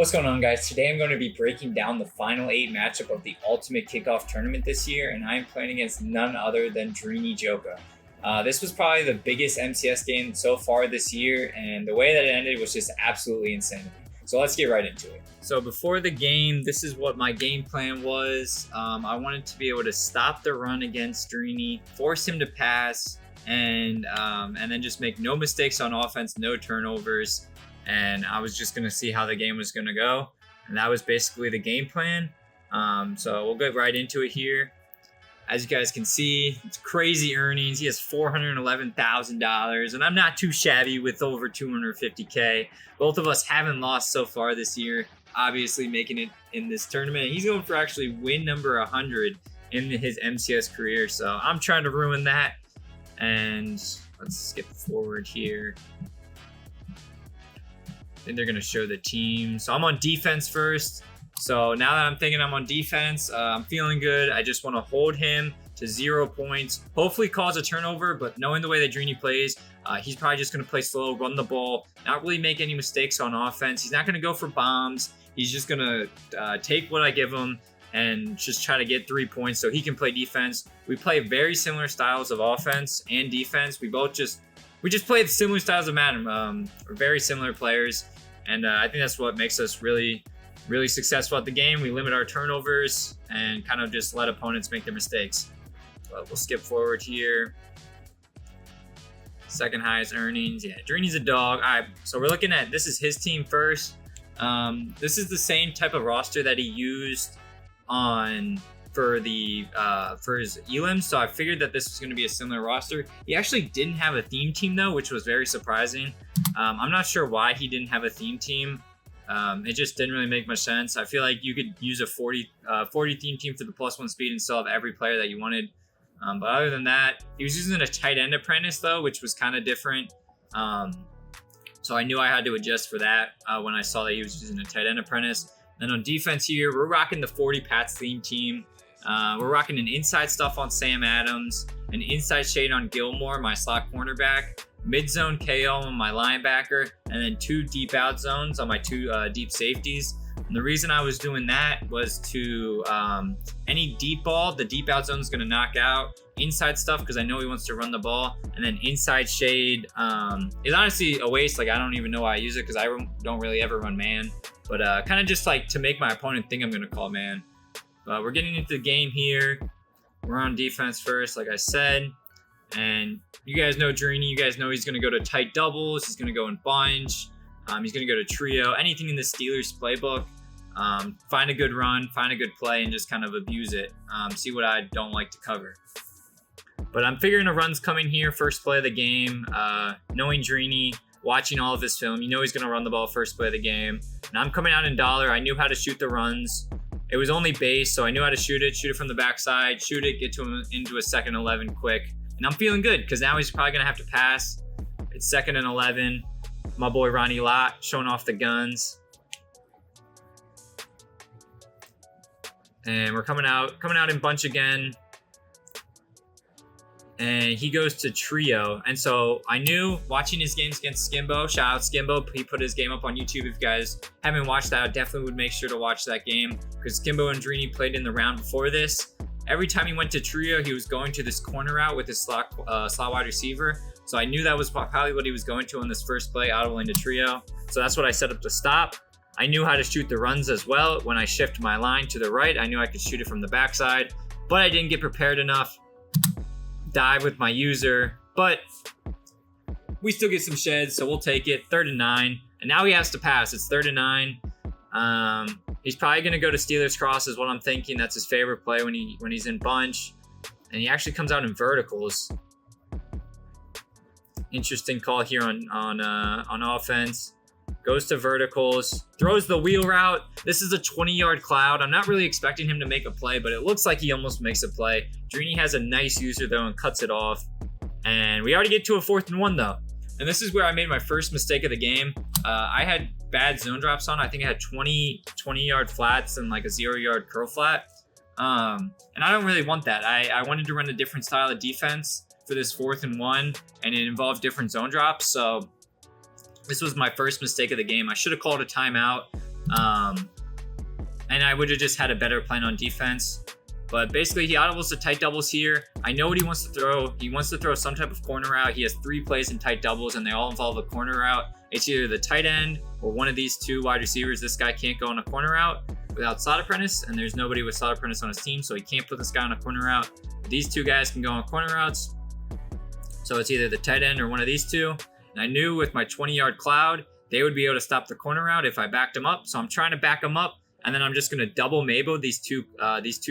What's going on, guys? Today I'm going to be breaking down the final 8 matchup of the Ultimate Kickoff tournament this year, and I am playing against none other than DRINI. This was probably the biggest MCS game so far this year, and the way that it ended was just absolutely insane. So let's get right into it. So before the game, this is what my game plan was. I wanted to be able to stop the run against DRINI, force him to pass, and then just make no mistakes on offense, no turnovers. And I was just going to see how the game was going to go. And that was basically the game plan. So we'll get right into it here. As you guys can see, it's crazy earnings. He has $411,000, and I'm not too shabby with over 250K. Both of us haven't lost so far this year, obviously making it in this tournament. He's going for actually win number 100 in his MCS career. So I'm trying to ruin that. And let's skip forward here. Then they're going to show the team. So I'm on defense first. So now that I'm thinking I'm on defense, I'm feeling good. I just want to hold him to 0 points. Hopefully cause a turnover, but knowing the way that DRINI plays, he's probably just going to play slow, run the ball, not really make any mistakes on offense. He's not going to go for bombs. He's just going to take what I give him and just try to get 3 points so he can play defense. We play very similar styles of offense and defense. We just play similar styles of Madden. We're very similar players. And I think that's what makes us really successful at the game. We limit our turnovers and kind of just let opponents make their mistakes. But we'll skip forward here. Second highest earnings. Yeah, DRINI's a dog. All right, so we're looking at, this is his team first. This is the same type of roster that he used for his elims, so I figured that this was going to be a similar roster. He actually didn't have a theme team though, which was very surprising. I'm not sure why he didn't have a theme team. It just didn't really make much sense. I feel like you could use a 40 theme team for the +1 speed and still have every player that you wanted. But other than that, he was using a tight end apprentice though, which was kind of different. So I knew I had to adjust for that when I saw that he was using a tight end apprentice. Then on defense here, we're rocking the 40 Pats theme team. We're rocking an inside stuff on Sam Adams, an inside shade on Gilmore, my slot cornerback, mid-zone KO on my linebacker, and then 2 deep out zones on my 2 deep safeties. And the reason I was doing that was to any deep ball, the deep out zone is going to knock out. Inside stuff, because I know he wants to run the ball. And then inside shade is honestly a waste. Like, I don't even know why I use it because I don't really ever run man. But kind of just like to make my opponent think I'm going to call man. We're getting into the game here. We're on defense first, like I said. And you guys know DRINI. You guys know he's going to go to tight doubles. He's going to go in bunch. He's going to go to trio. Anything in the Steelers playbook. Find a good run, find a good play, and just kind of abuse it. See what I don't like to cover. But I'm figuring a run's coming here. First play of the game. Knowing DRINI, watching all of his film, you know he's going to run the ball first play of the game. And I'm coming out in dollar. I knew how to shoot the runs. It was only base, so I knew how to shoot it from the backside, shoot it, get to him into a 2nd and 11 quick. And I'm feeling good because now he's probably going to have to pass. It's 2nd and 11. My boy Ronnie Lott showing off the guns. And we're coming out in bunch again. And he goes to trio. And so I knew watching his games against Skimbo, shout out Skimbo, he put his game up on YouTube. If you guys haven't watched that, I definitely would make sure to watch that game because Skimbo and DRINI played in the round before this. Every time he went to trio, he was going to this corner route with his slot wide receiver. So I knew that was probably what he was going to on this first play, audible into trio. So that's what I set up to stop. I knew how to shoot the runs as well. When I shift my line to the right, I knew I could shoot it from the backside, but I didn't get prepared enough. Dive with my user, but we still get some sheds, so we'll take it. 3rd and 9, and now he has to pass. It's 3rd and 9. He's probably going to go to Steelers cross is what I'm thinking. That's his favorite play when he's in bunch, and he actually comes out in verticals. Interesting call here on offense. Goes to verticals, throws the wheel route. This is a 20-yard cloud. I'm not really expecting him to make a play, but it looks like he almost makes a play. DRINI has a nice user, though, and cuts it off. And we already get to a 4th and 1, though. And this is where I made my first mistake of the game. I had bad zone drops on. I think I had 20-yard flats and like a 0-yard curl flat. And I don't really want that. I wanted to run a different style of defense for this 4th and 1, and it involved different zone drops. So this was my first mistake of the game. I should have called a timeout, And I would have just had a better plan on defense. But basically, he audibles the tight doubles here. I know what he wants to throw. He wants to throw some type of corner route. He has 3 plays in tight doubles, and they all involve a corner route. It's either the tight end or one of these 2 wide receivers. This guy can't go on a corner route without Slot Apprentice, and there's nobody with Slot Apprentice on his team, so he can't put this guy on a corner route. These 2 guys can go on corner routes. So it's either the tight end or one of these 2. And I knew with my 20-yard cloud, they would be able to stop the corner route if I backed them up. So I'm trying to back them up. And then I'm just going to double Mabel these two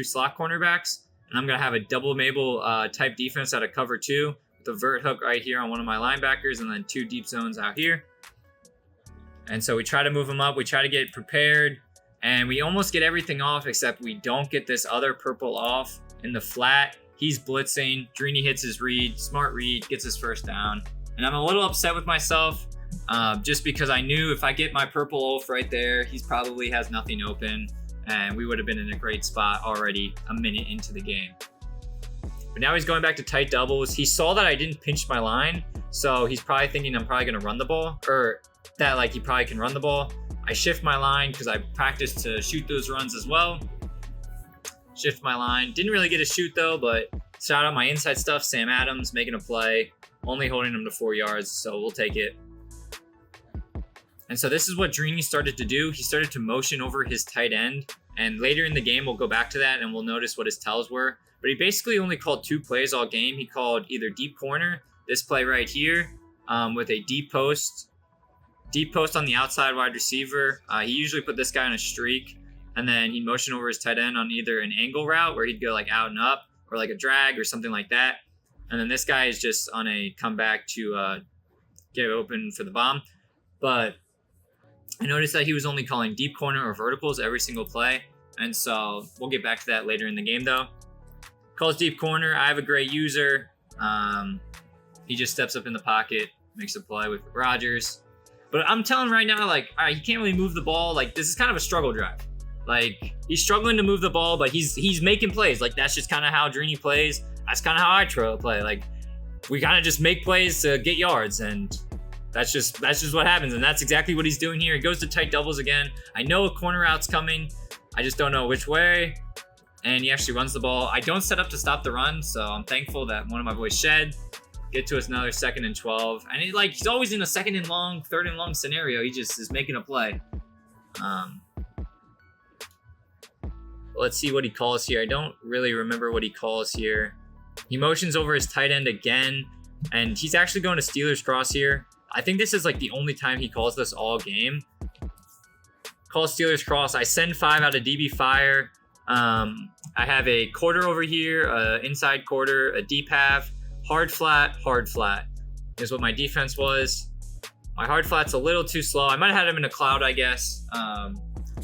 slot cornerbacks. And I'm going to have a double Mabel type defense out of cover 2 with a vert hook right here on one of my linebackers and then 2 deep zones out here. And so we try to move them up. We try to get prepared. And we almost get everything off except we don't get this other purple off in the flat. He's blitzing. DRINI hits his read. Smart read. Gets his first down. And I'm a little upset with myself. Just because I knew if I get my purple off right there, he probably has nothing open, and we would have been in a great spot already a minute into the game. But now he's going back to tight doubles. He saw that I didn't pinch my line, so he's probably thinking I'm probably going to run the ball, or that like he probably can run the ball. I shift my line because I practiced to shoot those runs as well. Shift my line. Didn't really get a shoot though, but shout out my inside stuff. Sam Adams making a play, only holding him to 4 yards, so we'll take it. And so this is what DRINI started to do. He started to motion over his tight end. And later in the game, we'll go back to that and we'll notice what his tells were. But he basically only called 2 plays all game. He called either deep corner, this play right here, with a deep post on the outside wide receiver. He usually put this guy on a streak. And then he'd motion over his tight end on either an angle route where he'd go like out and up or like a drag or something like that. And then this guy is just on a comeback to get open for the bomb. But I noticed that he was only calling deep corner or verticals every single play. And so we'll get back to that later in the game though. Calls deep corner. I have a great user. He just steps up in the pocket, makes a play with Rodgers. But I'm telling right now, like, all right, he can't really move the ball. Like, this is kind of a struggle drive. Like, he's struggling to move the ball, but he's making plays. Like, that's just kind of how DRINI plays. That's kind of how I try to play. Like, we kind of just make plays to get yards, and that's just what happens. And that's exactly what he's doing here. He goes to tight doubles again. I know a corner out's coming. I just don't know which way. And he actually runs the ball. I don't set up to stop the run, so I'm thankful that one of my boys shed. Get to us another 2nd and 12. And he's always in a 2nd and long, 3rd and long scenario. He just is making a play. Let's see what he calls here. I don't really remember what he calls here. He motions over his tight end again, and he's actually going to Steelers cross here. I think this is like the only time he calls this all game. Calls Steelers cross. I send 5 out of DB fire. I have a quarter over here, inside quarter, a deep half, hard flat is what my defense was. My hard flat's a little too slow. I might have had him in a cloud, I guess.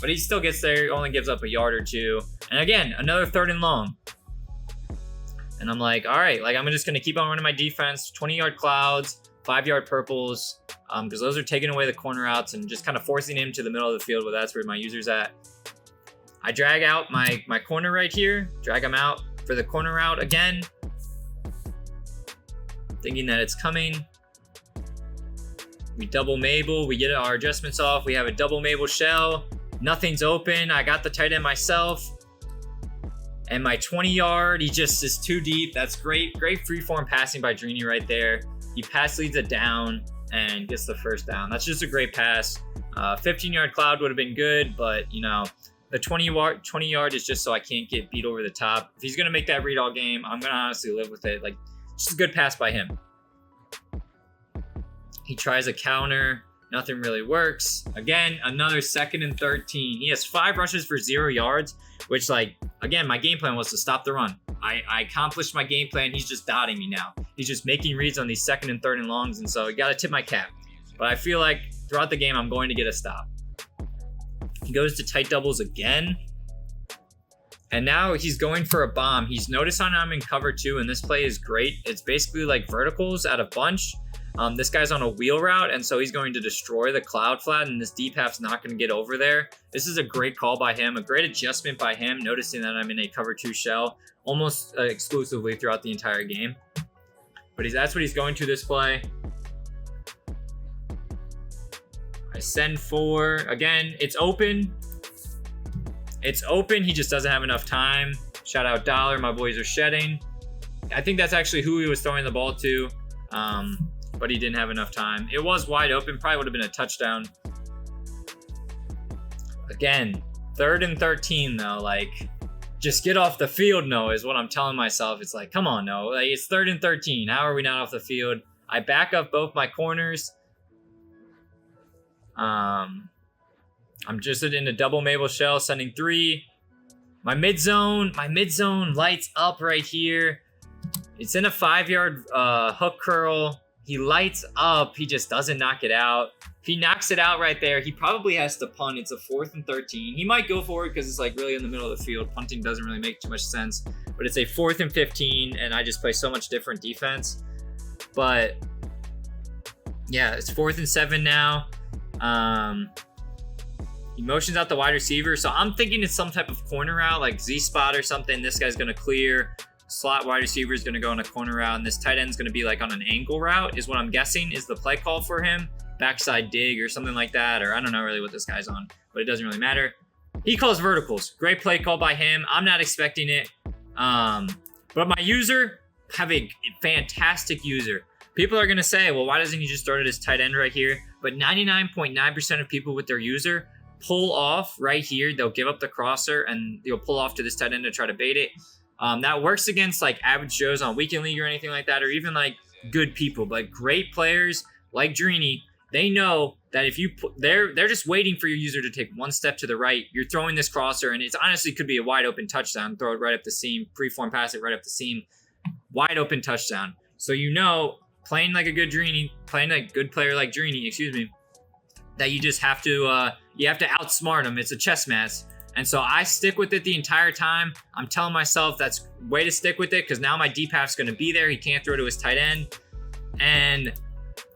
But he still gets there, only gives up a yard or 2. And again, another 3rd and long. And I'm like, all right, like I'm just going to keep on running my defense, 20-yard clouds, 5-yard purples, because those are taking away the corner outs and just kind of forcing him to the middle of the field, but that's where my user's at. I drag out my corner right here, drag him out for the corner route again, thinking that it's coming. We double Mabel, we get our adjustments off, we have a double Mabel shell, nothing's open, I got the tight end myself. And my 20-yard, he just is too deep. That's great freeform passing by DRINI right there. He pass leads it down and gets the first down. That's just a great pass. 15-yard cloud would have been good, but you know, the 20-yard is just so I can't get beat over the top. If he's gonna make that read all game, I'm gonna honestly live with it. Like, just a good pass by him. He tries a counter. Nothing really works. Again, another 2nd and 13. He has 5 rushes for 0 yards, which, like, again, my game plan was to stop the run. I accomplished my game plan. He's just dotting me now. He's just making reads on these 2nd and 3rd and longs, and so you got to tip my cap. But I feel like throughout the game, I'm going to get a stop. He goes to tight doubles again. And now he's going for a bomb. He's noticed I'm in cover 2, and this play is great. It's basically like verticals at a bunch. This guy's on a wheel route, and so he's going to destroy the cloud flat, and this deep half's not going to get over there. This is a great call by him, a great adjustment by him, noticing that I'm in a cover 2 shell almost exclusively throughout the entire game. But that's what he's going to this play. I send 4. Again, it's open. It's open. He just doesn't have enough time. Shout out Dollar. My boys are shedding. I think that's actually who he was throwing the ball to. But he didn't have enough time. It was wide open. Probably would have been a touchdown. Again, 3rd and 13 though. Like, just get off the field, Noah, is what I'm telling myself. It's like, come on, Noah. Like, it's 3rd and 13. How are we not off the field? I back up both my corners. I'm just in a double Mabel shell, sending 3. My mid zone lights up right here. It's in a 5-yard hook curl. He lights up. He just doesn't knock it out. If he knocks it out right there, he probably has to punt. It's a 4th and 13. He might go for it because it's like really in the middle of the field. Punting doesn't really make too much sense. But it's a 4th and 15, and I just play so much different defense. But yeah, it's 4th and 7 now. He motions out the wide receiver. So I'm thinking it's some type of corner route, like Z-spot or something. This guy's going to clear. Slot wide receiver is going to go on a corner route, and this tight end is going to be like on an angle route is what I'm guessing is the play call for him. Backside dig or something like that, or I don't know really what this guy's on, but it doesn't really matter. He calls verticals. Great play call by him. I'm not expecting it. But my user, have a fantastic user. People are going to say, well, why doesn't he just start at his tight end right here? But 99.9% of people with their user pull off right here. They'll give up the crosser, and they'll pull off to this tight end to try to bait it. That works against like average Joes on weekend league or anything like that, or even like good people, but great players like DRINI. They know that if you they're just waiting for your user to take one step to the right. You're throwing this crosser, and it's honestly could be a wide open touchdown. Throw it right up the seam, preform pass it right up the seam, wide open touchdown. So you know, playing like a good DRINI, playing like a good player like DRINI, excuse me, that you just have to outsmart them. It's a chess match. And so I stick with it the entire time. I'm telling myself that's way to stick with it because now my deep half's going to be there. He can't throw to his tight end. And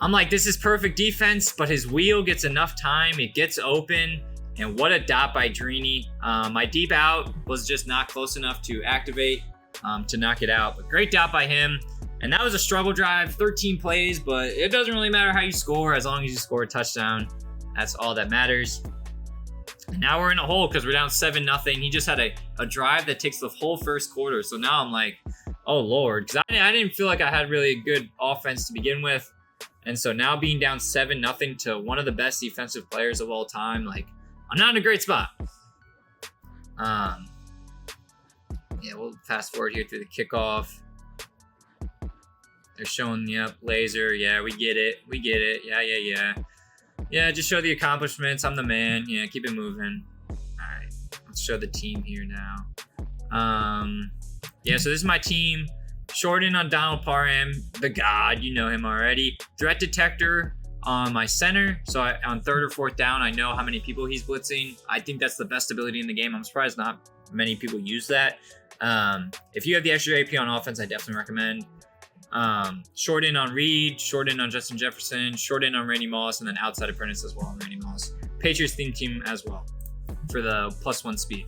I'm like, this is perfect defense, but his wheel gets enough time. It gets open. And what a dot by DRINI. My deep out was just not close enough to activate to knock it out. But great dot by him. And that was a struggle drive, 13 plays, but it doesn't really matter how you score as long as you score a touchdown. That's all that matters. And now we're in a hole because we're down 7-0. He just had a drive that takes the whole first quarter. So now I'm like, oh, Lord. Because I didn't feel like I had really a good offense to begin with. And so now being down 7-0 to one of the best defensive players of all time, like, I'm not in a great spot. Yeah, we'll fast forward here through the kickoff. They're showing, yep, laser. Yeah, we get it. We get it. Yeah. Yeah, just show the accomplishments. I'm the man. Yeah, keep it moving. All right, let's show the team here now. Yeah, so this is my team. Short in on Donald Parham, the god. You know him already. Threat detector on my center. So on 3rd or 4th down, I know how many people he's blitzing. I think that's the best ability in the game. I'm surprised not many people use that. If you have the extra AP on offense, I definitely recommend. Short in on Reed, short in on Justin Jefferson, short in on Randy Moss, and then outside apprentice as well on Randy Moss. Patriots theme team as well for the +1 speed.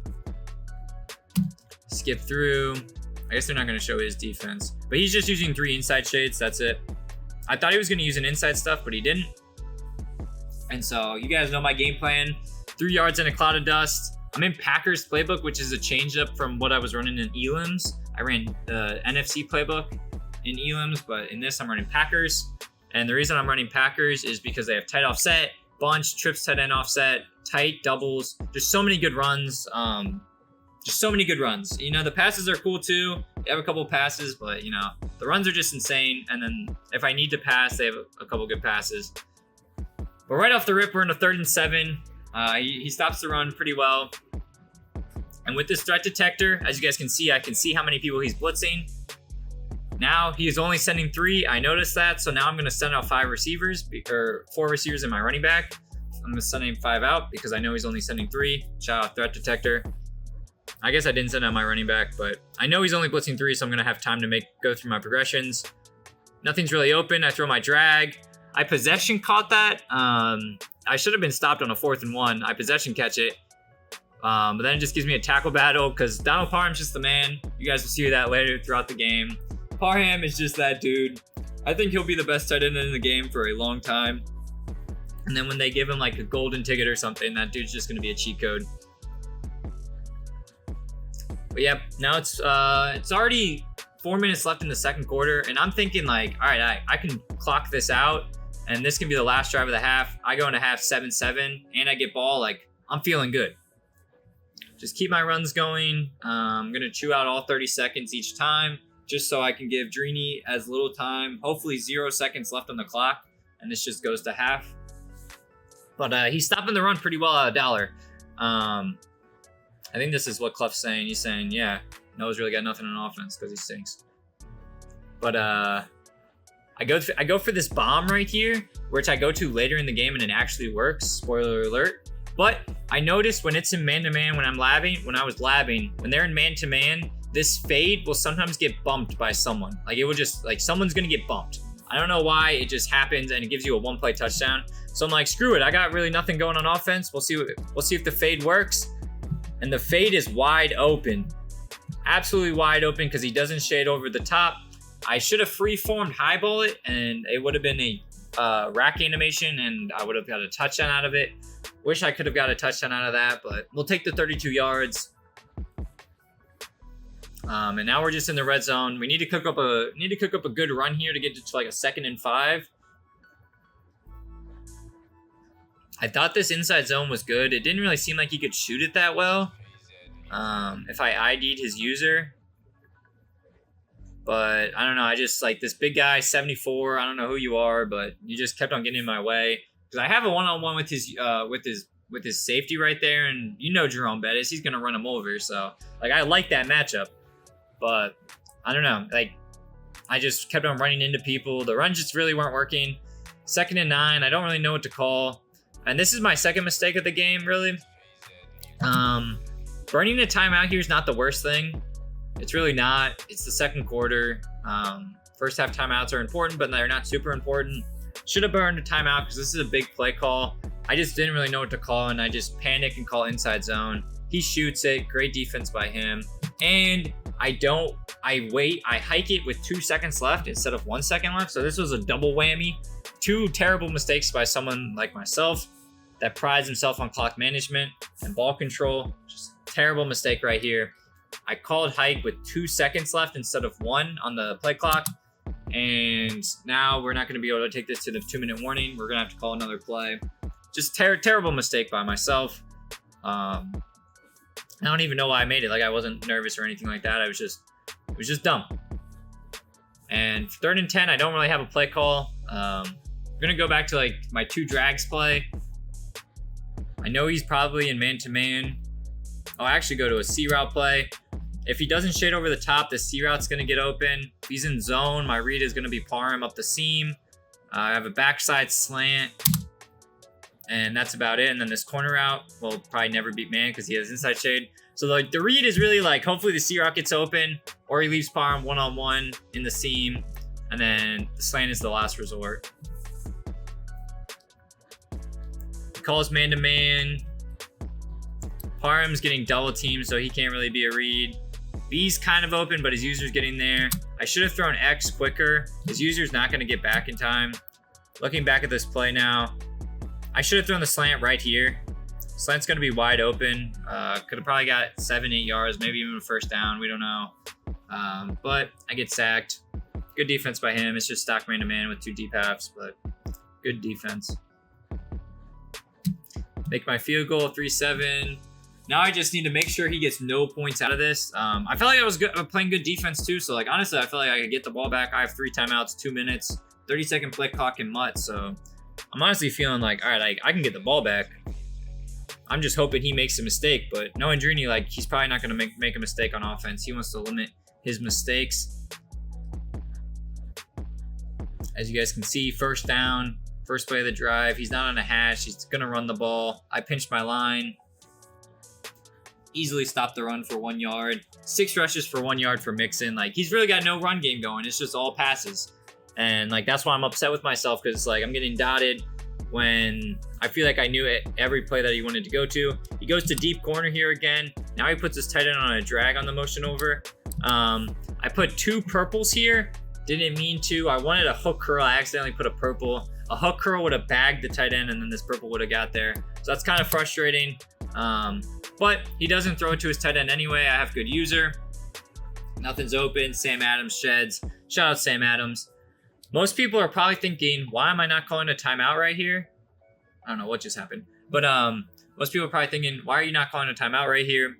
Skip through. I guess they're not going to show his defense, but he's just using 3 inside shades. That's it. I thought he was going to use an inside stuff, but he didn't. And so you guys know my game plan. 3 yards in a cloud of dust. I'm in Packers playbook, which is a change up from what I was running in Elam's. I ran the NFC playbook in Elam's, but in this I'm running Packers. And the reason I'm running Packers is because they have tight offset, bunch, trips tight end offset, tight doubles. There's so many good runs. Just so many good runs. You know, the passes are cool too. They have a couple passes, but you know, the runs are just insane. And then if I need to pass, they have a couple good passes. But right off the rip, we're in a 3rd and 7. He stops the run pretty well. And with this threat detector, as you guys can see, I can see how many people he's blitzing. Now he's only sending 3. I noticed that. So now I'm going to send out 5 receivers, or 4 receivers in my running back. I'm going to send him 5 out because I know he's only sending 3. Shout out threat detector. I guess I didn't send out my running back, but I know he's only blitzing 3, so I'm going to have time to go through my progressions. Nothing's really open. I throw my drag. I possession caught that. I should have been stopped on a 4th and 1. I possession catch it. But then it just gives me a tackle battle because Donald Parham's just the man. You guys will see that later throughout the game. Parham is just that dude. I think he'll be the best tight end in the game for a long time. And then when they give him like a golden ticket or something, that dude's just gonna be a cheat code. But yep, now it's already 4 minutes left in the second quarter, and I'm thinking like, all right, I can clock this out, and this can be the last drive of the half. I go into half 7-7, and I get ball. Like, I'm feeling good. Just keep my runs going. I'm gonna chew out all 30 seconds each time, just so I can give DRINI as little time. Hopefully 0 seconds left on the clock, and this just goes to half. But he's stopping the run pretty well out of Dollar. I think this is what Clough's saying. He's saying, yeah, Noah's really got nothing on offense because he stinks. But I go for this bomb right here, which I go to later in the game, and it actually works. Spoiler alert. But I noticed when it's in man-to-man, when I was labbing, when they're in man-to-man, this fade will sometimes get bumped by someone. Like, it will just, like, someone's gonna get bumped. I don't know why, it just happens, and it gives you a one-play touchdown. So I'm like, screw it, I got really nothing going on offense. We'll see if the fade works. And the fade is wide open. Absolutely wide open because he doesn't shade over the top. I should have free-formed highball it, and it would have been a rack animation, and I would have got a touchdown out of it. Wish I could have got a touchdown out of that, but we'll take the 32 yards. And now we're just in the red zone. We need to cook up a good run here to get to like a 2nd and 5. I thought this inside zone was good. It didn't really seem like he could shoot it that well. If I ID'd his user. But I don't know. I just like this big guy, 74. I don't know who you are, but you just kept on getting in my way. Because I have a one-on-one with his safety right there, and you know Jerome Bettis, he's gonna run him over. So like I like that matchup. But I don't know. Like I just kept on running into people. The runs just really weren't working. 2nd and 9. I don't really know what to call. And this is my second mistake of the game, really. Burning a timeout here is not the worst thing. It's really not. It's the second quarter. First half timeouts are important, but they're not super important. Should have burned a timeout because this is a big play call. I just didn't really know what to call, and I just panic and call inside zone. He shoots it. Great defense by him. And I hike it with 2 seconds left instead of 1 second left. So this was a double whammy. 2 terrible mistakes by someone like myself that prides himself on clock management and ball control. Just terrible mistake right here. I called hike with 2 seconds left instead of 1 on the play clock. And now we're not going to be able to take this to the 2-minute warning. We're going to have to call another play. Just terrible mistake by myself. I don't even know why I made it. Like, I wasn't nervous or anything like that. It was just dumb. And 3rd and 10, I don't really have a play call. I'm going to go back to like my 2 drags play. I know he's probably in man-to-man. I'll actually go to a C route play. If he doesn't shade over the top, the C route's going to get open. If he's in zone, my read is going to be par him up the seam. I have a backside slant. And that's about it. And then this corner route will probably never beat man because he has inside shade. So like the read is really like, hopefully the C route gets open, or he leaves par him one-on-one in the seam. And then the slant is the last resort. He calls man-to-man. Parham's getting double teamed, so he can't really be a read. B's kind of open, but his user's getting there. I should have thrown X quicker. His user's not going to get back in time. Looking back at this play now, I should have thrown the slant right here. Slant's going to be wide open. Could have probably got 7-8 yards, maybe even a first down. We don't know. But I get sacked. Good defense by him. It's just stock man-to-man with 2 deep halves, but good defense. Make my field goal, 3-7. Now I just need to make sure he gets no points out of this. I felt like I was playing good defense too. So like honestly, I feel like I could get the ball back. I have 3 timeouts, 2 minutes, 30-second play clock and mutt. So I'm honestly feeling like, all right, I can get the ball back. I'm just hoping he makes a mistake. But knowing DRINI, like he's probably not going to make a mistake on offense. He wants to limit his mistakes. As you guys can see, first down, first play of the drive. He's not on a hash. He's going to run the ball. I pinched my line. Easily stopped the run for 1 yard. 6 rushes for 1 yard for Mixon. Like he's really got no run game going. It's just all passes. And like that's why I'm upset with myself, because it's like I'm getting dotted when I feel like I knew it every play that he wanted to go to. He goes to deep corner here again. Now he puts his tight end on a drag on the motion over. I put 2 purples here. Didn't mean to. I wanted a hook curl. I accidentally put a purple. A hook curl would have bagged the tight end, and then this purple would have got there. So that's kind of frustrating. But he doesn't throw it to his tight end anyway. I have good user. Nothing's open. Sam Adams sheds. Shout out Sam Adams. Most people are probably thinking, why am I not calling a timeout right here? I don't know what just happened. But most people are probably thinking, why are you not calling a timeout right here?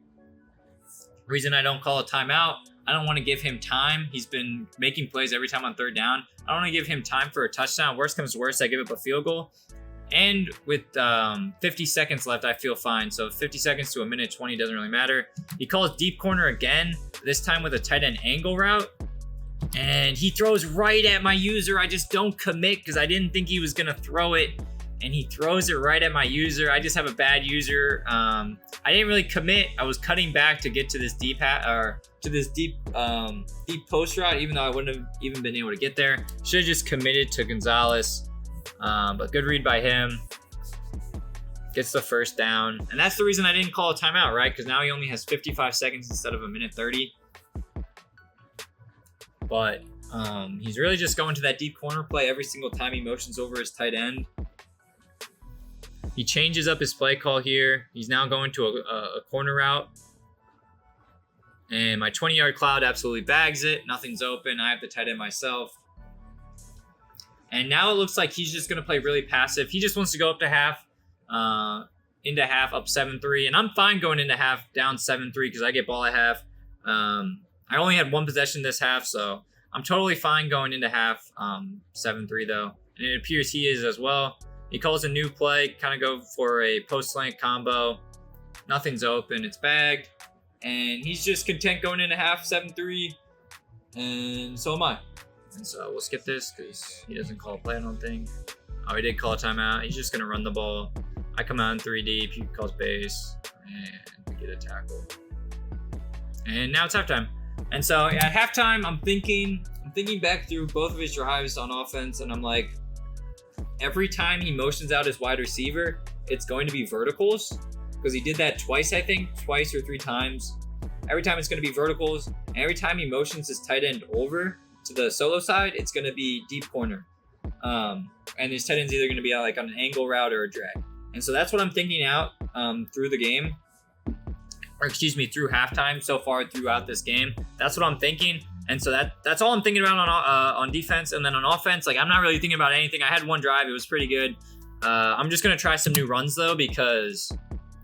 Reason I don't call a timeout, I don't want to give him time. He's been making plays every time on third down. I don't want to give him time for a touchdown. Worst comes to worst, I give up a field goal. And with 50 seconds left, I feel fine. So 50 seconds to a minute 20 doesn't really matter. He calls deep corner again, this time with a tight end angle route. And he throws right at my user. I just don't commit because I didn't think he was going to throw it. And he throws it right at my user. I just have a bad user. I didn't really commit. I was cutting back to get to this deep deep post route, even though I wouldn't have even been able to get there. Should have just committed to Gonzalez. But good read by him. Gets the first down. And that's the reason I didn't call a timeout, right? Because now he only has 55 seconds instead of a minute 30. But he's really just going to that deep corner play every single time he motions over his tight end. He changes up his play call here. He's now going to a corner route. And my 20-yard cloud absolutely bags it. Nothing's open. I have the tight end myself. And now it looks like he's just going to play really passive. He just wants to go up to half, into half, up 7-3. And I'm fine going into half, down 7-3 because I get ball at half. I only had one possession this half, so I'm totally fine going into half, 7-3 though. And it appears he is as well. He calls a new play, kind of go for a post-slant combo. Nothing's open, it's bagged. And he's just content going into half, 7-3. And so am I. And so we'll skip this because he doesn't call a play, I don't think. Oh, he did call a timeout. He's just going to run the ball. I come out in 3 deep. He calls base. And we get a tackle. And now it's halftime. And so at halftime, I'm thinking back through both of his drives on offense. And I'm like, every time he motions out his wide receiver, it's going to be verticals. Because he did that twice, I think. Twice or 3 times. Every time it's going to be verticals. And every time he motions his tight end over to the solo side, it's going to be deep corner. And his tight end's either going to be like on an angle route or a drag. And so that's what I'm thinking out through the game. Or excuse me, through halftime so far throughout this game. That's what I'm thinking. And so that's all I'm thinking about on defense. And then on offense, like I'm not really thinking about anything. I had one drive. It was pretty good. I'm just going to try some new runs though, because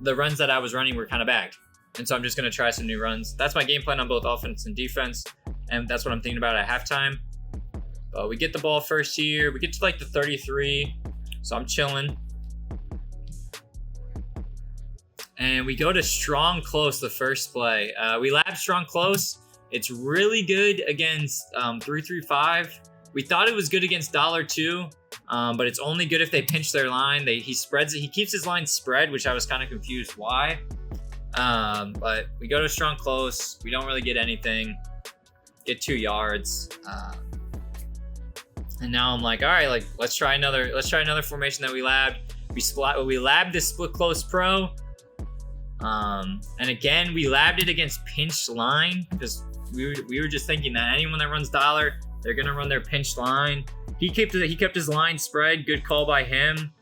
the runs that I was running were kind of bagged. And so I'm just going to try some new runs. That's my game plan on both offense and defense. And that's what I'm thinking about at halftime. We get the ball first here. We get to like the 33. So I'm chilling. And we go to strong close the first play. We lab strong close. It's really good against 3-3-5. We thought it was good against $2, but it's only good if they pinch their line. He spreads it. He keeps his line spread, which I was kind of confused why. But we go to strong close. We don't really get anything. Get 2 yards. And now I'm like, all right, like let's try another formation that we labbed. We labbed this split close pro. And again, we labbed it against pinched line because we were just thinking that anyone that runs dollar, they're gonna run their pinched line. He kept his line spread. Good call by him.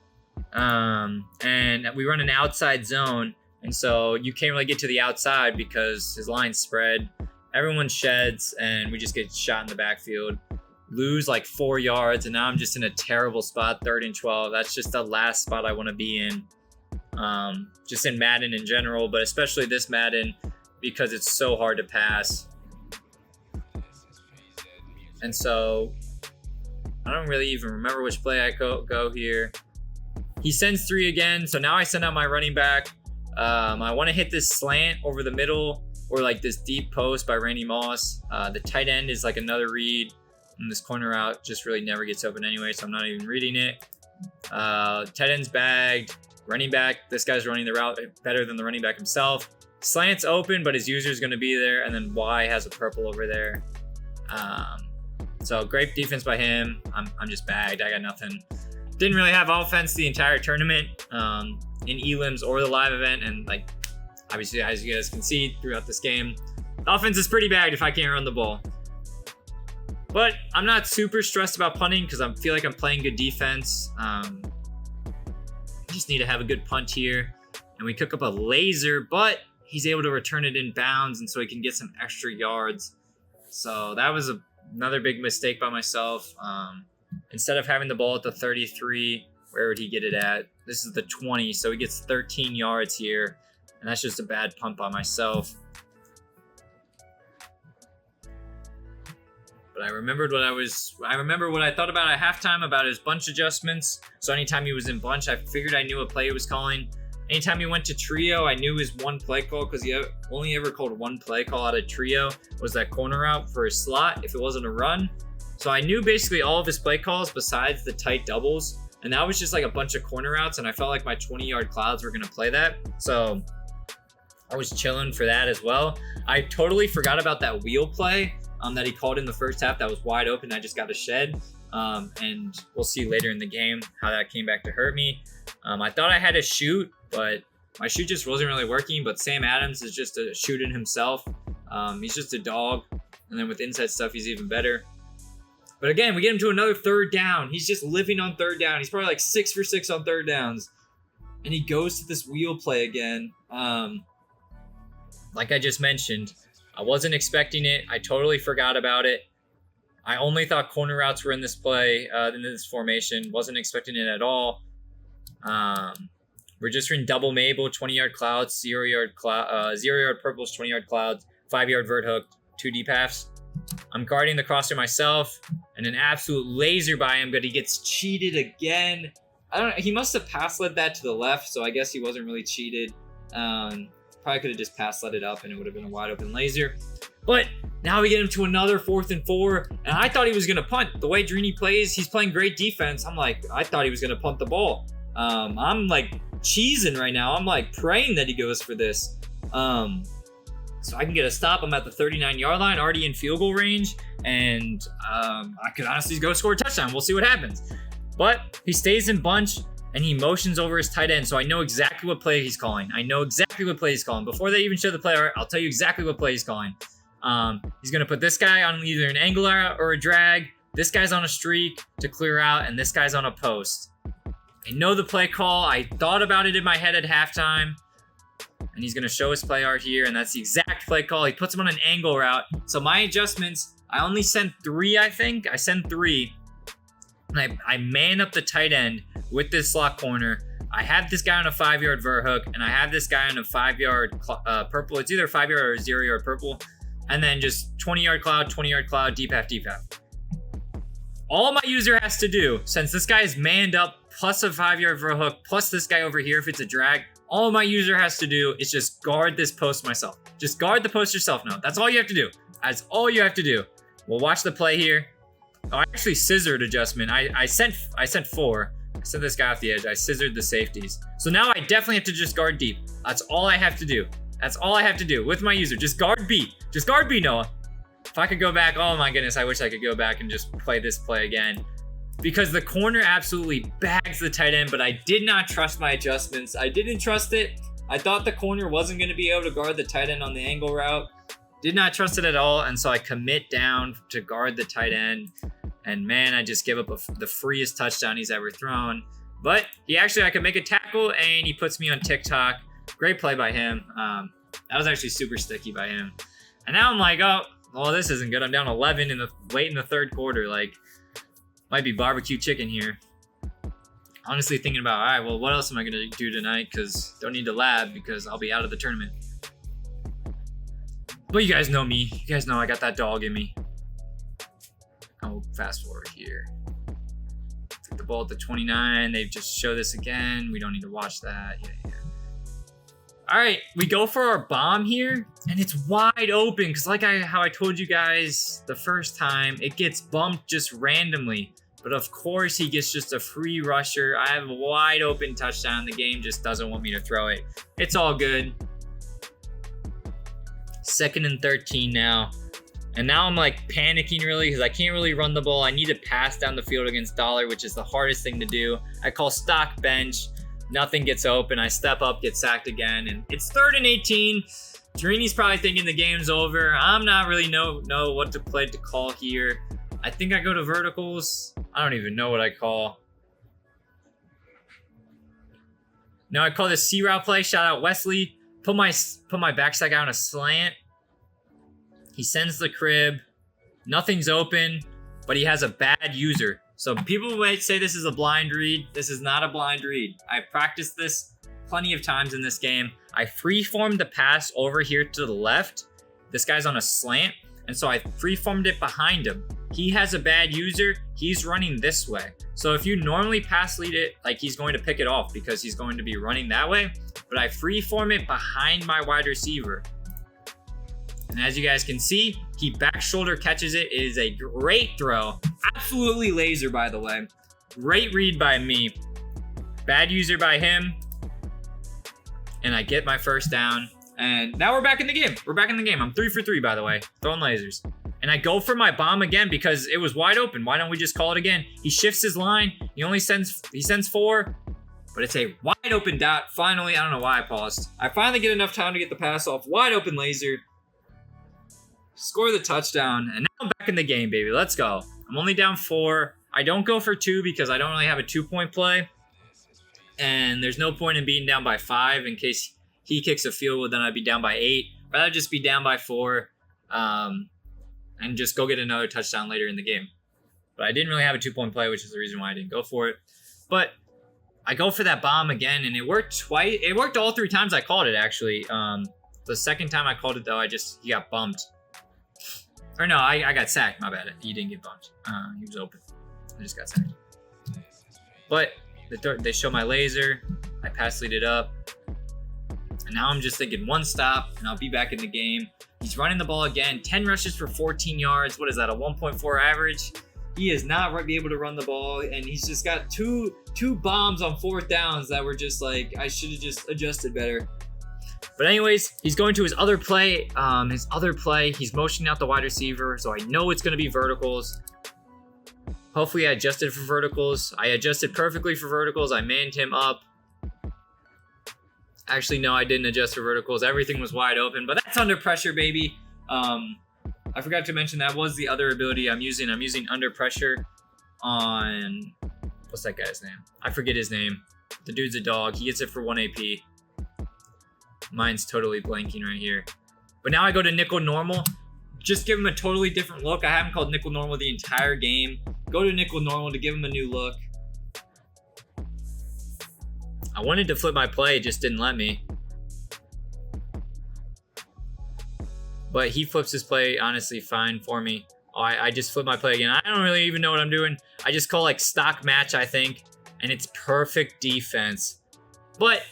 And we run an outside zone, and so you can't really get to the outside because his line's spread. Everyone sheds, and we just get shot in the backfield. Lose like 4 yards, and now I'm just in a terrible spot, 3rd and 12. That's just the last spot I want to be in. Just in Madden in general, but especially this Madden because it's so hard to pass. And so I don't really even remember which play I go here. He sends 3 again, so now I send out my running back. I want to hit this slant over the middle or like this deep post by Randy Moss. The tight end is like another read, and this corner out just really never gets open anyway, so I'm not even reading it. Tight end's bagged. Running back, this guy's running the route better than the running back himself. Slant's open, but his user's going to be there, and then Y has a purple over there. So great defense by him. I'm just bagged. I got nothing. Didn't really have offense the entire tournament in elims or the live event, and like obviously as you guys can see throughout this game, the offense is pretty bagged if I can't run the ball. But I'm not super stressed about punting because I feel like I'm playing good defense. Just need to have a good punt here. And we cook up a laser, but he's able to return it in bounds, and so he can get some extra yards. So that was another big mistake by myself. Instead of having the ball at the 33, where would he get it at? This is the 20, so he gets 13 yards here. And that's just a bad punt by myself. But I remembered what I thought about at halftime about his bunch adjustments. So anytime he was in bunch, I figured I knew what play he was calling. Anytime he went to trio, I knew his one play call because he only ever called one play call out of trio, was that corner route for his slot if it wasn't a run. So I knew basically all of his play calls besides the tight doubles. And that was just like a bunch of corner routes, and I felt like my 20-yard clouds were going to play that. So I was chilling for that as well. I totally forgot about that wheel play that he called in the first half that was wide open. I just got a shed. And we'll see later in the game how that came back to hurt me. I thought I had a shoot, but my shoot just wasn't really working. But Sam Adams is just a shooting himself. He's just a dog. And then with inside stuff, he's even better. But again, we get him to another third down. He's just living on third down. He's probably like 6 for 6 on third downs. And he goes to this wheel play again. Like I just mentioned, I wasn't expecting it. I totally forgot about it. I only thought corner routes were in this play, in this formation. Wasn't expecting it at all. We're just in double Mabel, 20-yard clouds, 0-yard purples, 20-yard clouds, 5-yard vert hook, 2 deep halves. I'm guarding the crosser myself, and an absolute laser by him, but he gets cheated again. I don't know. He must have pass led that to the left, so I guess he wasn't really cheated. Probably could have just pass led it up, and it would have been a wide open laser. But now we get him to another 4th and 4, and I thought he was going to punt. The way DRINI plays, he's playing great defense. I thought he was going to punt the ball. I'm like cheesing right now. I'm like praying that he goes for this. So I can get a stop. I'm at the 39-yard line, already in field goal range, and I could honestly go score a touchdown. We'll see what happens. But he stays in bunch, and he motions over his tight end, so I know exactly what play he's calling. Before they even show the play, I'll tell you exactly what play he's calling. He's going to put this guy on either an angle or a drag. This guy's on a streak to clear out, and this guy's on a post. I know the play call. I thought about it in my head at halftime. And he's going to show his play art here, and that's the exact play call. He puts him on an angle route. So my adjustments, I only sent 3, I think. I sent 3. And I man up the tight end with this slot corner. I have this guy on a 5-yard vert hook, and I have this guy on a 5-yard purple. It's either 5-yard or 0-yard purple. And then just 20-yard cloud, 20-yard cloud, deep half, deep half. All my user has to do, since this guy is manned up, plus a 5-yard vert hook, plus this guy over here if it's a drag, all my user has to do is just guard this post myself. Just guard the post yourself now. That's all you have to do. That's all you have to do. We'll watch the play here. Oh, I actually scissored adjustment. I sent 4. I sent this guy off the edge. I scissored the safeties. So now I definitely have to just guard deep. That's all I have to do. That's all I have to do with my user. Just guard B. Just guard B, Noah. If I could go back, oh my goodness, I wish I could go back and just play this play again. Because the corner absolutely bags the tight end, but I did not trust my adjustments. I didn't trust it. I thought the corner wasn't going to be able to guard the tight end on the angle route. Did not trust it at all, and so I commit down to guard the tight end. And man, I just give up the freest touchdown he's ever thrown. But I could make a tackle, and he puts me on TikTok. Great play by him. That was actually super sticky by him. And now I'm like, oh, well, this isn't good. I'm down 11 late in the third quarter. Like, might be barbecue chicken here. Honestly thinking about, all right, well, what else am I going to do tonight? Because don't need to lab because I'll be out of the tournament. But you guys know me. You guys know I got that dog in me. I'll fast forward here. Take the ball at the 29. They just show this again. We don't need to watch that. Yeah. All right, we go for our bomb here, and it's wide open because how I told you guys the first time, it gets bumped just randomly. But of course, he gets just a free rusher. I have a wide open touchdown. The game just doesn't want me to throw it. It's all good. 2nd and 13 now. And now I'm like panicking really because I can't really run the ball. I need to pass down the field against Dollar, which is the hardest thing to do. I call stock bench. Nothing gets open. I step up, get sacked again, and it's 3rd and 18. DRINI's probably thinking the game's over. I'm not really know what to play to call here. I think I go to verticals. I don't even know what I call. No, I call this C route play. Shout out Wesley. Put my backside guy on a slant. He sends the crib. Nothing's open, but he has a bad user. So people might say this is a blind read. This is not a blind read. I've practiced this plenty of times in this game. I freeformed the pass over here to the left. This guy's on a slant, and so I freeformed it behind him. He has a bad user. He's running this way. So if you normally pass lead it, like he's going to pick it off because he's going to be running that way. But I freeform it behind my wide receiver. And as you guys can see, he back shoulder catches it. It is a great throw. Absolutely laser, by the way. Great read by me. Bad user by him. And I get my first down. And now we're back in the game. We're back in the game. I'm 3 for 3, by the way. Throwing lasers. And I go for my bomb again because it was wide open. Why don't we just call it again? He shifts his line. He sends 4. But it's a wide open dot. Finally, I don't know why I paused. I finally get enough time to get the pass off. Wide open laser. Score the touchdown. And now I'm back in the game, baby. Let's go. I'm only down 4. I don't go for 2 because I don't really have a 2-point play. And there's no point in being down by 5 in case he kicks a field goal, then I'd be down by 8. Rather just be down by 4 and just go get another touchdown later in the game. But I didn't really have a 2-point play, which is the reason why I didn't go for it. But I go for that bomb again, and it worked twice. It worked all 3 times I called it, actually. The second time I called it, though, he got bumped. Or no, I got sacked. My bad. He didn't get bumped. He was open. I just got sacked. But they show my laser. I pass lead it up. And now I'm just thinking 1 stop, and I'll be back in the game. He's running the ball again. 10 rushes for 14 yards. What is that, a 1.4 average? He is not be able to run the ball, and he's just got two bombs on 4th downs that were just like, I should have just adjusted better. But anyways, he's going to his other play. He's motioning out the wide receiver, so I know it's going to be verticals. Hopefully I adjusted for verticals. I adjusted perfectly for verticals. I manned him up. Actually, no, I didn't adjust for verticals. Everything was wide open, but that's under pressure, baby. I forgot to mention that was the other ability I'm using. I'm using under pressure on, what's that guy's name? I forget his name. The dude's a dog. He gets it for 1 AP. Mine's totally blanking right here. But now I go to nickel normal. Just give him a totally different look. I haven't called nickel normal the entire game. Go to nickel normal to give him a new look. I wanted to flip my play, it just didn't let me. But he flips his play, honestly, fine for me. Oh, I just flip my play again. I don't really even know what I'm doing. I just call like stock match, I think. And it's perfect defense. But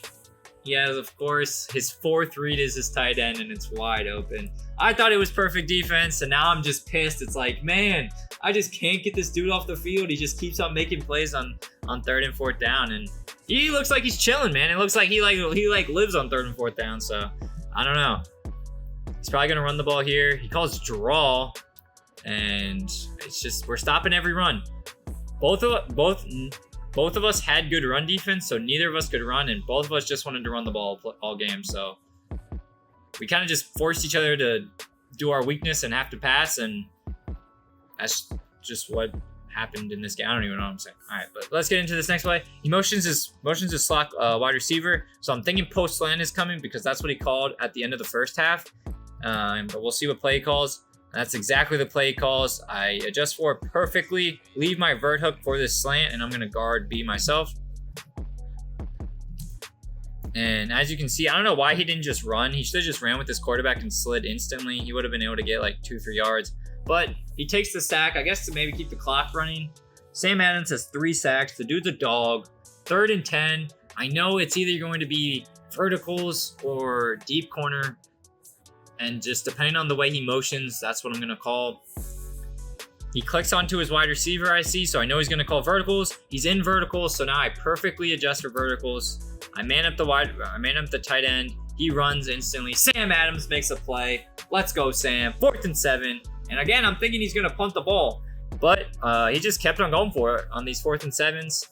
he has, of course, his 4th read is his tight end, and it's wide open. I thought it was perfect defense, and now I'm just pissed. It's like, man, I just can't get this dude off the field. He just keeps on making plays on 3rd and 4th down, and he looks like he's chilling, man. It looks like he lives on 3rd and 4th down. So I don't know. He's probably gonna run the ball here. He calls draw, and it's just we're stopping every run. Both of us had good run defense, so neither of us could run, and both of us just wanted to run the ball all game. So we kind of just forced each other to do our weakness and have to pass, and that's just what happened in this game. I don't even know what I'm saying. All right, but let's get into this next play. He motions his slot wide receiver, so I'm thinking post slant is coming because that's what he called at the end of the first half. But we'll see what play he calls. That's exactly the play he calls. I adjust for it perfectly, leave my vert hook for this slant, and I'm going to guard B myself. And as you can see, I don't know why he didn't just run. He should have just ran with his quarterback and slid instantly. He would have been able to get like 2-3 yards. But he takes the sack, I guess, to maybe keep the clock running. Sam Adams has 3 sacks. The dude's a dog. 3rd and 10. I know it's either going to be verticals or deep corner. And just depending on the way he motions, that's what I'm going to call. He clicks onto his wide receiver, I see, so I know he's going to call verticals. He's in verticals, so now I perfectly adjust for verticals. I man up the tight end. He runs instantly. Sam Adams makes a play. Let's go, Sam. 4th and 7. And again, I'm thinking he's going to punt the ball. But he just kept on going for it on these 4th and 7s.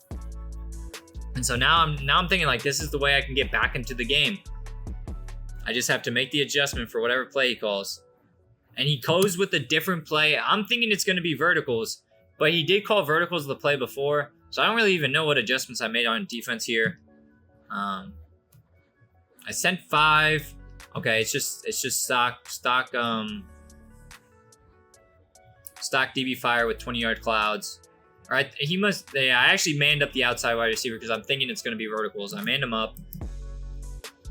And so now I'm thinking like this is the way I can get back into the game. I just have to make the adjustment for whatever play he calls. and he goes with a different play. I'm thinking it's going to be verticals, but he did call verticals the play before, so I don't really even know what adjustments I made on defense here. I sent 5. Okay, it's just stock DB fire with 20-yard clouds. All right, he must. Yeah, I actually manned up the outside wide receiver because I'm thinking it's going to be verticals. I manned him up.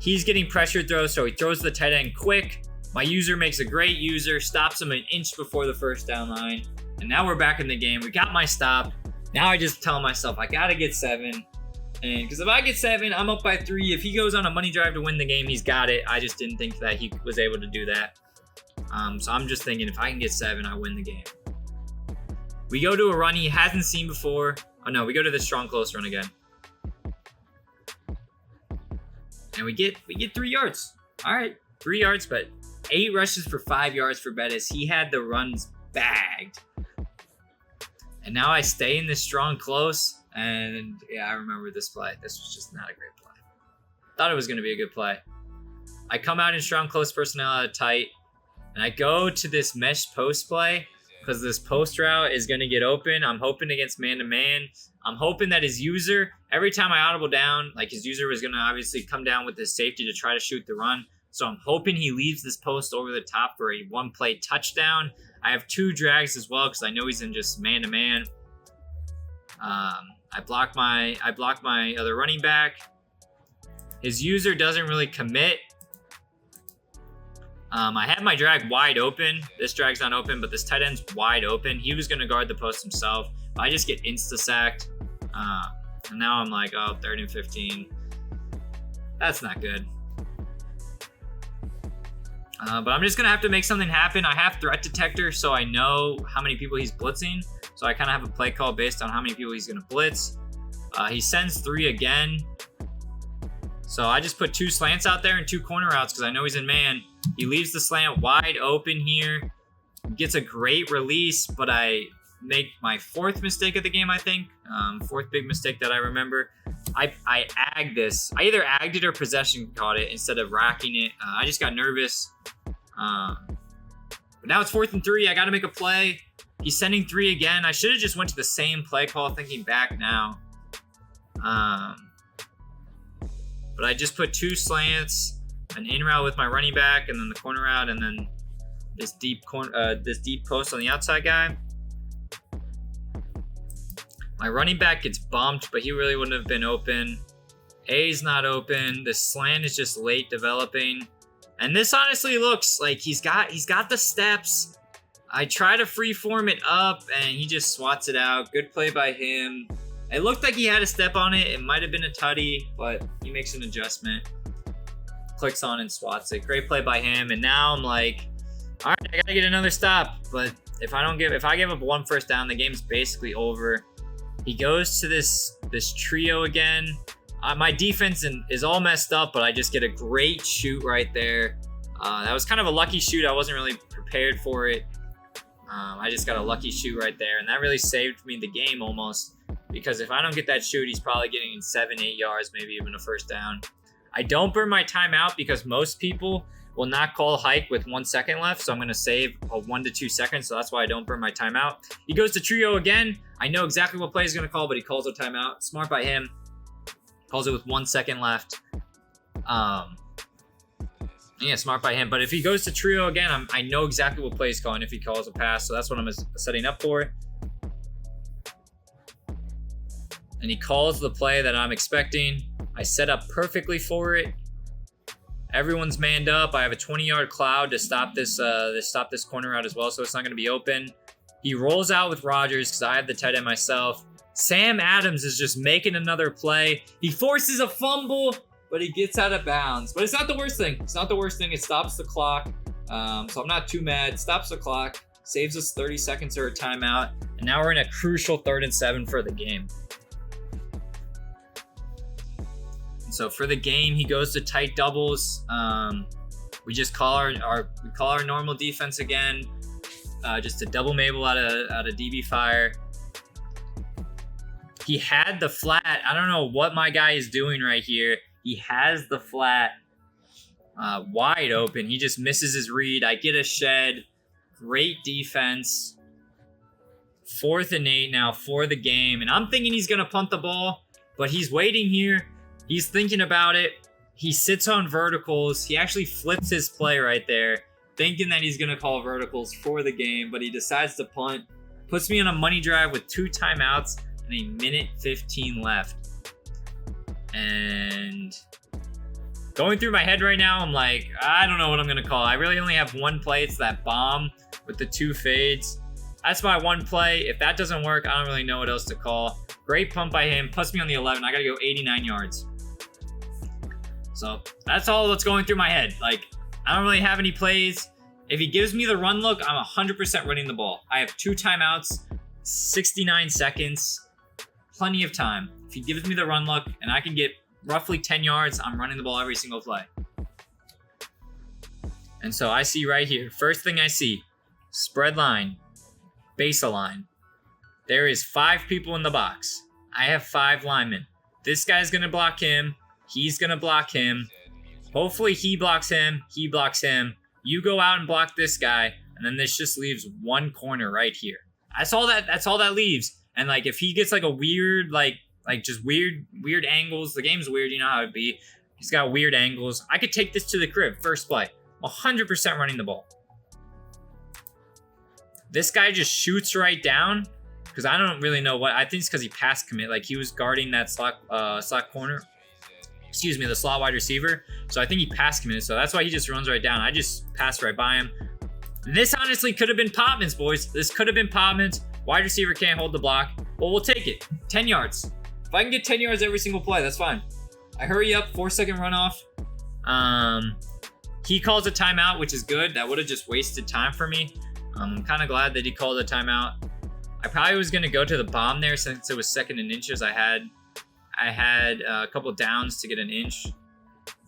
He's getting pressure throws, so he throws the tight end quick. My user makes a great user, stops him an inch before the first down line, and now we're back in the game. We got my stop. Now I just tell myself I gotta get 7, and because if I get 7, I'm up by 3. If he goes on a money drive to win the game, he's got it. I just didn't think that he was able to do that. So I'm just thinking if I can get 7, I win the game. We go to a run he hasn't seen before. Oh no, we go to the strong close run again. And we get 3 yards. All right, 3 yards, but 8 rushes for 5 yards for Bettis. He had the runs bagged. And now I stay in this strong close. And yeah, I remember this play. This was just not a great play. Thought it was going to be a good play. I come out in strong close personnel out of tight. And I go to this mesh post play because this post route is going to get open. I'm hoping against man-to-man. I'm hoping that his user, every time I audible down, like his user was going to obviously come down with his safety to try to shoot the run. So I'm hoping he leaves this post over the top for a 1-play touchdown. I have 2 drags as well because I know he's in just man-to-man. I block my other running back. His user doesn't really commit. I have my drag wide open. This drag's not open, but this tight end's wide open. He was going to guard the post himself. I just get insta-sacked. And now I'm like, oh, 3rd and 15. That's not good. But I'm just going to have to make something happen. I have threat detector, so I know how many people he's blitzing. So I kind of have a play call based on how many people he's going to blitz. He sends 3 again. So I just put 2 slants out there and 2 corner routes because I know he's in man. He leaves the slant wide open here. Gets a great release, but I make my 4th mistake of the game, I think. 4th big mistake that I remember. I agged this. I either agged it or possession caught it instead of racking it. I just got nervous. But now it's 4th and 3. I got to make a play. He's sending 3 again. I should have just went to the same play call thinking back now. But I just put 2 slants, an in route with my running back, and then the corner route, and then this deep post on the outside guy. My running back gets bumped, but he really wouldn't have been open. A's not open. The slant is just late developing. And this honestly looks like he's got the steps. I try to freeform it up, and he just swats it out. Good play by him. It looked like he had a step on it. It might have been a tutty, but he makes an adjustment. Clicks on and swats it. Great play by him. And now I'm like, all right, I gotta get another stop. But if I give up 1 first down, the game's basically over. He goes to this trio again. My defense is all messed up, but I just get a great shoot right there. That was kind of a lucky shoot. I wasn't really prepared for it. I just got a lucky shoot right there, and that really saved me the game almost. Because if I don't get that shoot, he's probably getting 7, 8 yards, maybe even a first down. I don't burn my timeout because most people will not call hike with 1 second left. So I'm going to save a 1 to 2 seconds. So that's why I don't burn my timeout. He goes to trio again. I know exactly what play he's going to call, but he calls a timeout. Smart by him. Calls it with 1 second left. Yeah, smart by him. But if he goes to trio again, I know exactly what play he's calling if he calls a pass. So that's what I'm setting up for. And he calls the play that I'm expecting. I set up perfectly for it. Everyone's manned up. I have a 20-yard cloud to stop this corner out as well, so it's not going to be open. He rolls out with Rodgers because I have the tight end myself. Sam Adams is just making another play. He forces a fumble, but he gets out of bounds. But it's not the worst thing. It's not the worst thing. It stops the clock. So I'm not too mad. Stops the clock. Saves us 30 seconds or a timeout. And now we're in a crucial 3rd and 7 for the game. So for the game, he goes to tight doubles. We just call our normal defense again, just a double Mabel out of DB fire. He had the flat. I don't know what my guy is doing right here. He has the flat wide open. He just misses his read. I get a shed. Great defense. 4th and 8 now for the game. And I'm thinking he's going to punt the ball, but he's waiting here. He's thinking about it. He sits on verticals. He actually flips his play right there, thinking that he's going to call verticals for the game, but he decides to punt. Puts me on a money drive with 2 timeouts and a minute 15 left. And going through my head right now, I'm like, I don't know what I'm going to call. I really only have one play. It's that bomb with the 2 fades. That's my one play. If that doesn't work, I don't really know what else to call. Great pump by him. Puts me on the 11. I got to go 89 yards. So that's all that's going through my head. Like, I don't really have any plays. If he gives me the run look, I'm 100% running the ball. I have 2 timeouts, 69 seconds, plenty of time. If he gives me the run look and I can get roughly 10 yards, I'm running the ball every single play. And so I see right here, first thing I see, spread line, base line. There is 5 people in the box. I have 5 linemen. This guy's going to block him. He's going to block him. Hopefully he blocks him. He blocks him. You go out and block this guy. And then this just leaves 1 corner right here. That's all that leaves. And like, if he gets like a weird, like just weird angles, the game's weird. You know how it'd be. He's got weird angles. I could take this to the crib. First play. 100% running the ball. This guy just shoots right down. Because I don't really know what. I think it's because he pass commit. Like he was guarding that slot corner. Excuse me, the slot wide receiver. So I think he pass committed. So that's why he just runs right down. I just passed right by him. And this honestly could have been Popman's, boys. This could have been Popman's. Wide receiver can't hold the block. Well, we'll take it. 10 yards. If I can get 10 yards every single play, that's fine. I hurry up, 4-second runoff. He calls a timeout, which is good. That would have just wasted time for me. I'm kind of glad that he called a timeout. I probably was going to go to the bomb there since it was 2nd and inches. I had a couple downs to get an inch.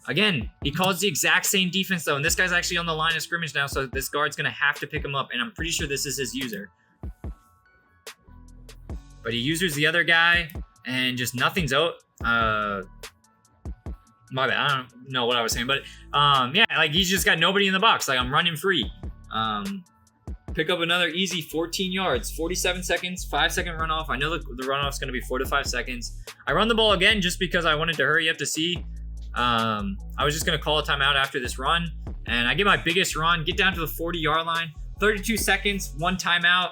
Again, he calls the exact same defense though, and this guy's actually on the line of scrimmage now, so this guard's gonna have to pick him up, and I'm pretty sure this is his user. But he users the other guy, and just nothing's out. My bad, I don't know what I was saying, but yeah, like he's just got nobody in the box. Like I'm running free. Pick up another easy 14 yards, 47 seconds, 5-second runoff. I know the runoff's going to be 4 to 5 seconds. I run the ball again just because I wanted to hurry up to see. I was just going to call a timeout after this run. And I get my biggest run, get down to the 40-yard line, 32 seconds, 1 timeout.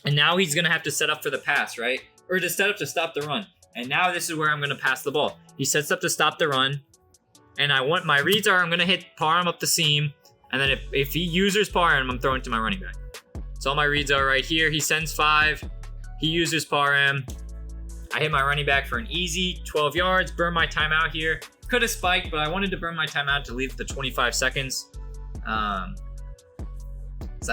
And now he's going to have to set up for the pass, right? Or to set up to stop the run. And now this is where I'm going to pass the ball. He sets up to stop the run. And my reads are I'm going to hit Parham up the seam. And then if he uses Parham, I'm throwing to my running back. So all my reads are right here. He sends 5. He uses Parham. I hit my running back for an easy 12 yards. Burn my timeout here. Could have spiked, but I wanted to burn my timeout to leave the 25 seconds. So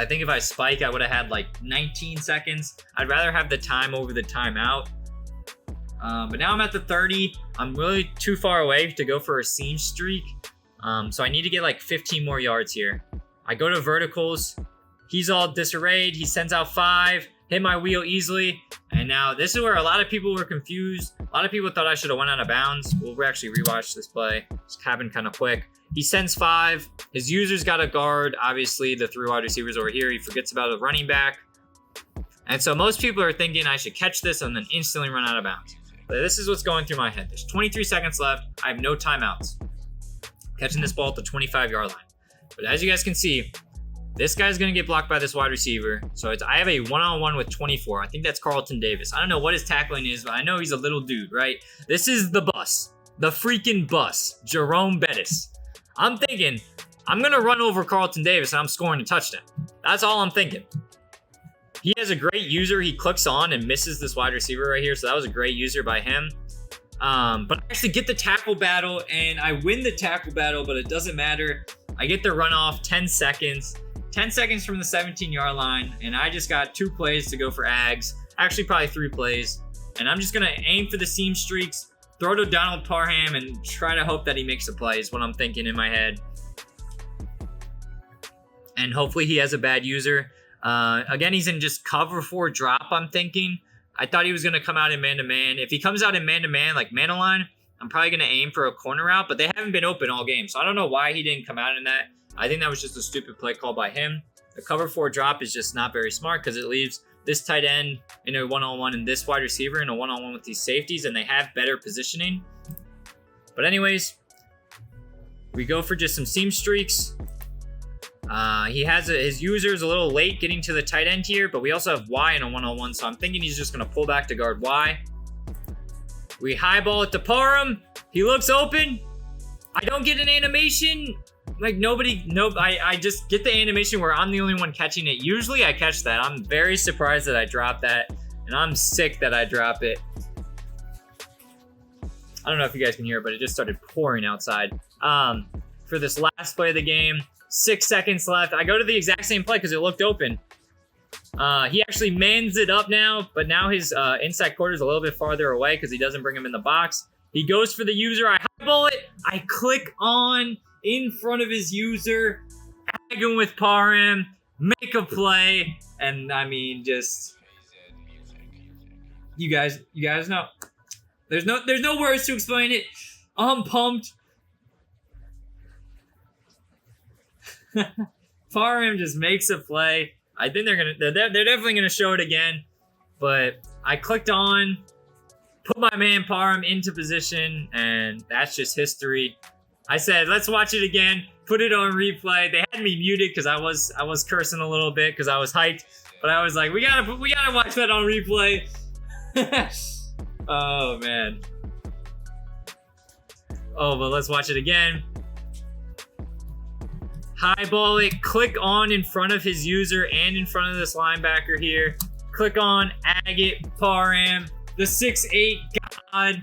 I think if I spike, I would have had like 19 seconds. I'd rather have the time over the timeout. But now I'm at the 30. I'm really too far away to go for a seam streak. So I need to get like 15 more yards here. I go to verticals. He's all disarrayed. He sends out 5. Hit my wheel easily. And now this is where a lot of people were confused. A lot of people thought I should have went out of bounds. We'll actually rewatch this play. It's happened kind of quick. He sends 5. His user's got a guard. Obviously, the 3 wide receivers over here. He forgets about a running back. And so most people are thinking I should catch this and then instantly run out of bounds. But this is what's going through my head. There's 23 seconds left. I have no timeouts. Catching this ball at the 25-yard line. But as you guys can see, this guy's going to get blocked by this wide receiver. So I have a one-on-one with 24. I think that's Carlton Davis. I don't know what his tackling is, but I know he's a little dude, right? This is the bus. The freaking bus. Jerome Bettis. I'm thinking, I'm going to run over Carlton Davis and I'm scoring a touchdown. That's all I'm thinking. He has a great user. He clicks on and misses this wide receiver right here. So that was a great user by him. But I actually get the tackle battle and I win the tackle battle, but it doesn't matter. I get the runoff, 10 seconds. 10 seconds from the 17-yard line, and I just got 2 plays to go for Ags. Actually, probably 3 plays. And I'm just going to aim for the seam streaks, throw to Donald Parham, and try to hope that he makes a play is what I'm thinking in my head. And hopefully he has a bad user. Again, he's in just cover 4 drop, I'm thinking. I thought he was going to come out in man-to-man. If he comes out in man-to-man, like man-align, I'm probably going to aim for a corner route, but they haven't been open all game. So I don't know why he didn't come out in that. I think that was just a stupid play call by him. The cover 4 drop is just not very smart because it leaves this tight end in a one-on-one and this wide receiver in a one-on-one with these safeties, and they have better positioning. But anyways, we go for just some seam streaks. He has his user is a little late getting to the tight end here, but we also have Y in a one-on-one, so I'm thinking he's just going to pull back to guard Y. We highball it to Parham. He looks open. I don't get an animation. Like I just get the animation where I'm the only one catching it. Usually I catch that. I'm very surprised that I dropped that, and I'm sick that I drop it. I don't know if you guys can hear it, but it just started pouring outside. For this last play of the game, 6 seconds left. I go to the exact same play because it looked open. He actually mans it up now, but now his inside quarter is a little bit farther away because he doesn't bring him in the box. He goes for the user. I highball it. I click on in front of his user, tag him with Parham, make a play, and I mean, just you guys know. There's no words to explain it. I'm pumped. Parham just makes a play. I think they're definitely gonna show it again. But I clicked on, put my man Parham into position, and that's just history. I said, let's watch it again. Put it on replay. They had me muted because I was cursing a little bit because I was hyped. But I was like, we gotta watch that on replay. Oh man. Oh, but let's watch it again. Highball it, click on in front of his user and in front of this linebacker here. Click on, Agate, Parham, the 6'8" god,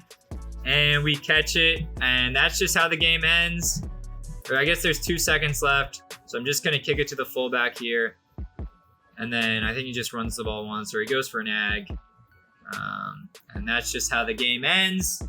and we catch it. And that's just how the game ends. Or I guess there's 2 seconds left, so I'm just gonna kick it to the fullback here. And then I think he just runs the ball once, or he goes for an ag. And that's just how the game ends.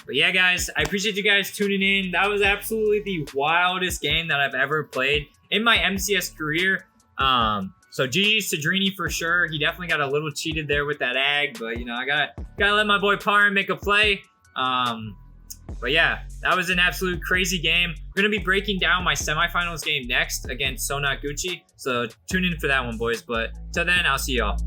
But yeah, guys, I appreciate you guys tuning in. That was absolutely the wildest game that I've ever played in my MCS career. So GG's to DRINI for sure. He definitely got a little cheated there with that ag, but you know, I gotta let my boy Parham make a play. But yeah, that was an absolute crazy game. We're gonna be breaking down my semifinals game next against Sonaguchi. So tune in for that one, boys. But till then, I'll see y'all.